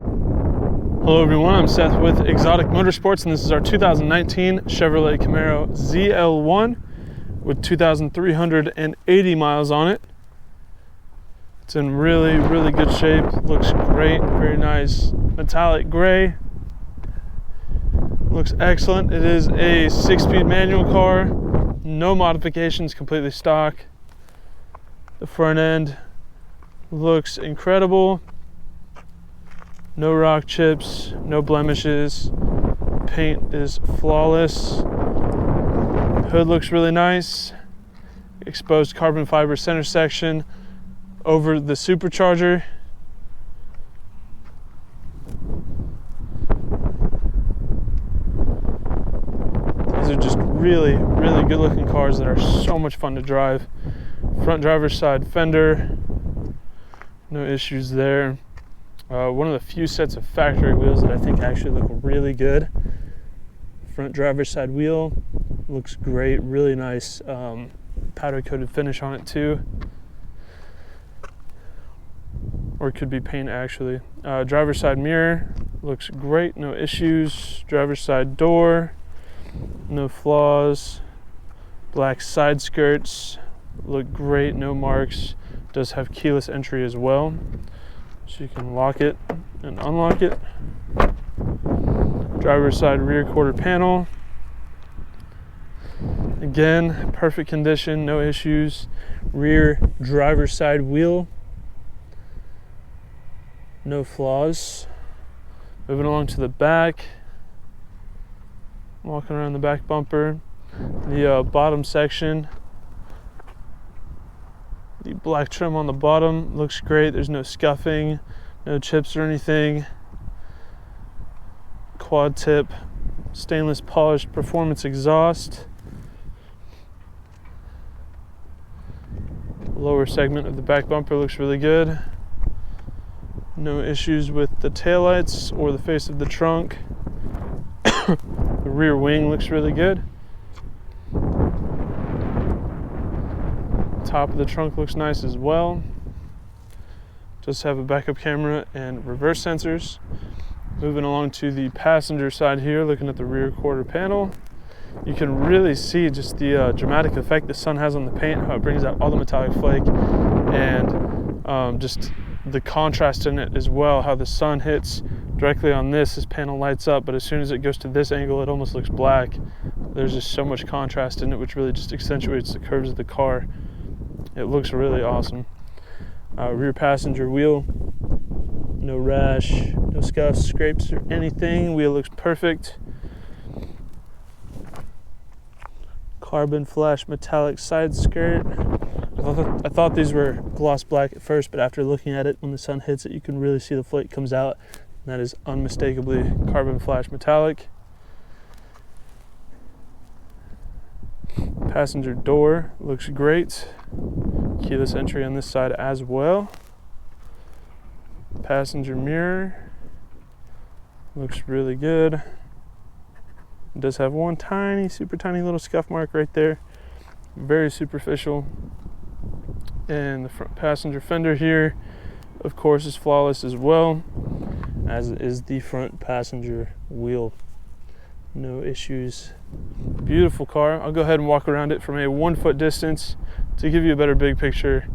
Hello everyone, I'm Seth with Exotic Motorsports, and this is our 2019 Chevrolet Camaro ZL1 with 2,380 miles on it. It's in really good shape, looks great, very nice metallic gray. Looks excellent. It is a 6-speed manual car, no modifications, completely stock. The front end looks incredible. No rock chips, no blemishes. Paint is flawless. Hood looks really nice. Exposed carbon fiber center section over the supercharger. These are just really good looking cars that are so much fun to drive. Front driver's side fender, no issues there. One of the few sets of factory wheels that I think actually look really good. Front driver's side wheel looks great, really nice powder coated finish on it too. Or it could be paint actually. Driver's side mirror looks great, no issues. Driver's side door, no flaws. Black side skirts look great, no marks. Does have keyless entry as well, so you can lock it and unlock it. Driver's side rear quarter panel. Again, perfect condition, no issues. Rear driver's side wheel, no flaws. Moving along to the back. Walking around the back bumper. The bottom section. The black trim on the bottom looks great. There's no scuffing, no chips or anything. Quad tip, stainless polished performance exhaust. Lower segment of the back bumper looks really good. No issues with the taillights or the face of the trunk. The rear wing looks really good. Top of the trunk looks nice as well. Does have a backup camera and reverse sensors. Moving along to the passenger side here, looking at the rear quarter panel. You can really see just the dramatic effect the sun has on the paint, how it brings out all the metallic flake, and just the contrast in it as well, how the sun hits directly on this panel lights up, but as soon as it goes to this angle, it almost looks black. There's just so much contrast in it, which really just accentuates the curves of the car. It looks really awesome. Rear passenger wheel, no rash, no scuffs, scrapes, or anything. Wheel looks perfect. Carbon flash metallic side skirt. I thought these were gloss black at first, but after looking at it, when the sun hits it, you can really see the flake comes out. And that is unmistakably carbon flash metallic. Passenger door looks great. Keyless entry on this side as well. Passenger mirror looks really good. It does have one super tiny little scuff mark right there. Very superficial. And the front passenger fender here, of course, is flawless as well, as is the front passenger wheel. No issues. Beautiful car. I'll go ahead and walk around it from a 1-foot distance to give you a better big picture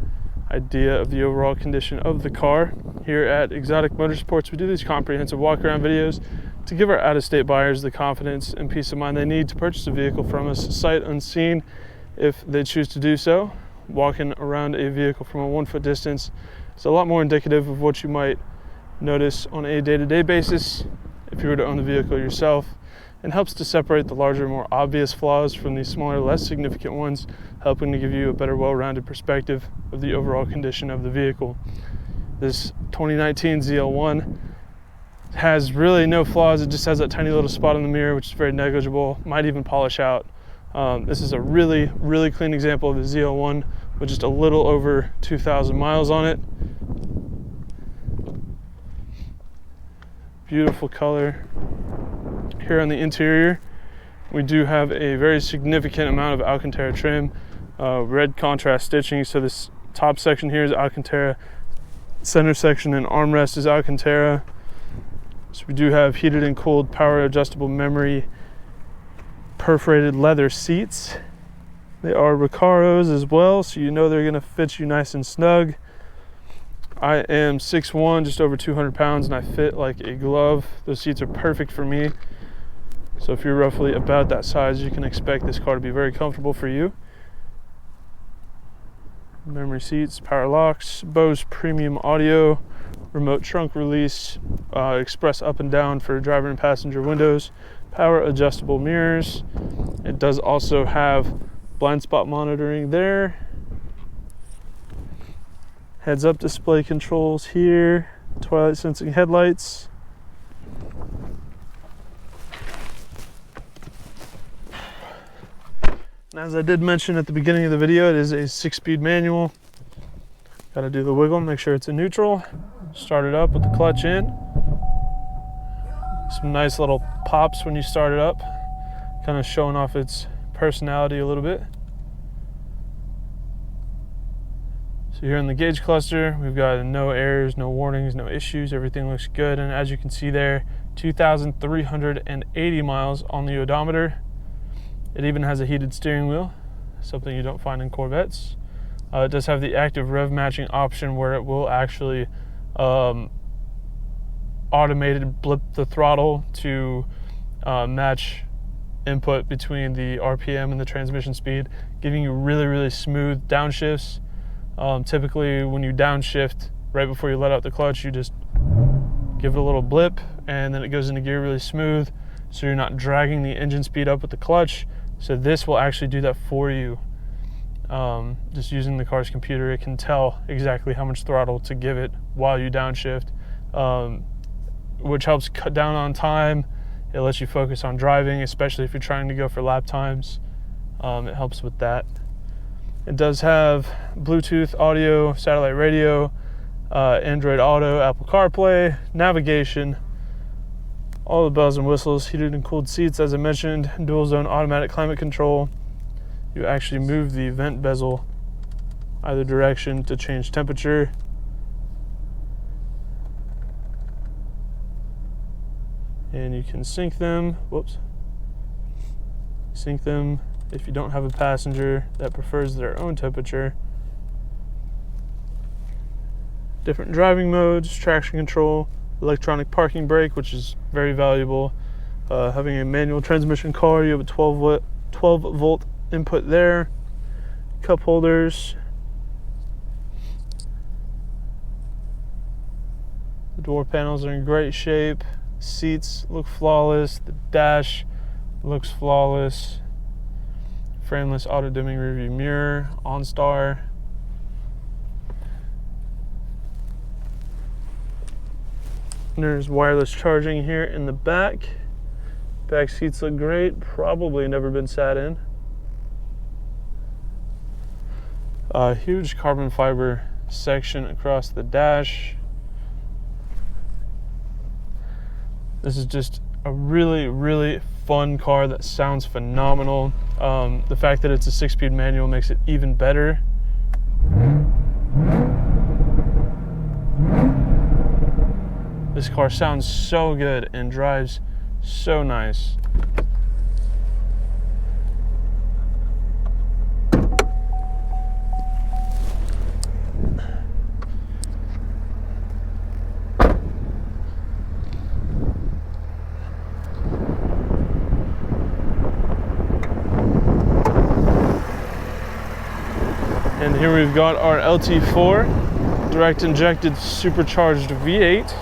idea of the overall condition of the car. Here at Exotic Motorsports, we do these comprehensive walk-around videos to give our out-of-state buyers the confidence and peace of mind they need to purchase a vehicle from us sight unseen if they choose to do so. Walking around a vehicle from a 1-foot distance is a lot more indicative of what you might notice on a day-to-day basis if you were to own the vehicle yourself, and helps to separate the larger, more obvious flaws from the smaller, less significant ones, helping to give you a better, well-rounded perspective of the overall condition of the vehicle. This 2019 ZL1 has really no flaws. It just has that tiny little spot on the mirror, which is very negligible, might even polish out. This is a really clean example of the ZL1 with just a little over 2,000 miles on it. Beautiful color. Here on the interior, we do have a very significant amount of Alcantara trim, red contrast stitching. So this top section here is Alcantara, center section and armrest is Alcantara. So we do have heated and cooled power adjustable memory perforated leather seats. They are Recaros as well, so you know they're gonna fit you nice and snug. I am 6'1", just over 200 pounds, and I fit like a glove. Those seats are perfect for me. So if you're roughly about that size, you can expect this car to be very comfortable for you. Memory seats, power locks, Bose premium audio, remote trunk release, express up and down for driver and passenger windows, power adjustable mirrors. It does also have blind spot monitoring there. Heads up display controls here, twilight sensing headlights. And as I did mention at the beginning of the video, it is a 6-speed manual. Got to do the wiggle, make sure it's in neutral. Start it up with the clutch in. Some nice little pops when you start it up, kind of showing off its personality a little bit. So here in the gauge cluster, we've got no errors, no warnings, no issues. Everything looks good. And as you can see there, 2,380 miles on the odometer. It even has a heated steering wheel, something you don't find in Corvettes. It does have the active rev matching option where it will actually automated blip the throttle to match input between the RPM and the transmission speed, giving you really, really smooth downshifts. Typically when you downshift right before you let out the clutch, you just give it a little blip and then it goes into gear really smooth, so you're not dragging the engine speed up with the clutch. So this will actually do that for you. Just using the car's computer, it can tell exactly how much throttle to give it while you downshift, which helps cut down on time. It lets you focus on driving, especially if you're trying to go for lap times. It helps with that. It does have Bluetooth audio, satellite radio, Android Auto, Apple CarPlay, navigation, all the bells and whistles, heated and cooled seats, as I mentioned, dual zone automatic climate control. You actually move the vent bezel either direction to change temperature. And you can sync them, sync them if you don't have a passenger that prefers their own temperature. Different driving modes, traction control, electronic parking brake, which is very valuable. Having a manual transmission car, you have a 12 volt input there. Cup holders. The door panels are in great shape. Seats look flawless. The dash looks flawless. Frameless auto dimming rearview mirror, OnStar. There's wireless charging here in the back. Back seats look great. Probably never been sat in. A huge carbon fiber section across the dash. This is just a really, really fun car that sounds phenomenal. The fact that it's a 6-speed manual makes it even better. This car sounds so good and drives so nice. And here we've got our LT4 direct injected supercharged V8.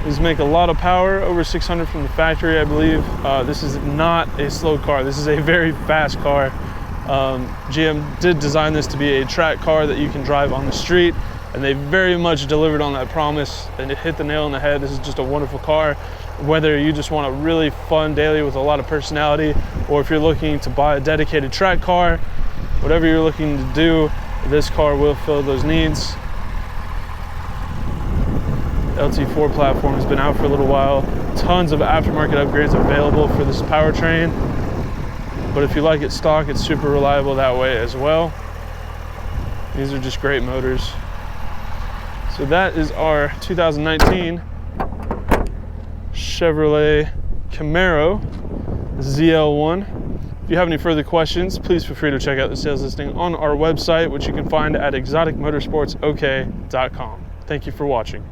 These make a lot of power, over 600 from the factory, I believe. This is not a slow car. This is a very fast car. GM did design this to be a track car that you can drive on the street, and they very much delivered on that promise, and it hit the nail on the head. This is just a wonderful car. Whether you just want a really fun daily with a lot of personality, or if you're looking to buy a dedicated track car, whatever you're looking to do, this car will fill those needs. LT4 platform has been out for a little while. Tons of aftermarket upgrades available for this powertrain. But if you like it stock, it's super reliable that way as well. These are just great motors. So that is our 2019 Chevrolet Camaro ZL1. If you have any further questions, please feel free to check out the sales listing on our website, which you can find at exoticmotorsportsok.com. Thank you for watching.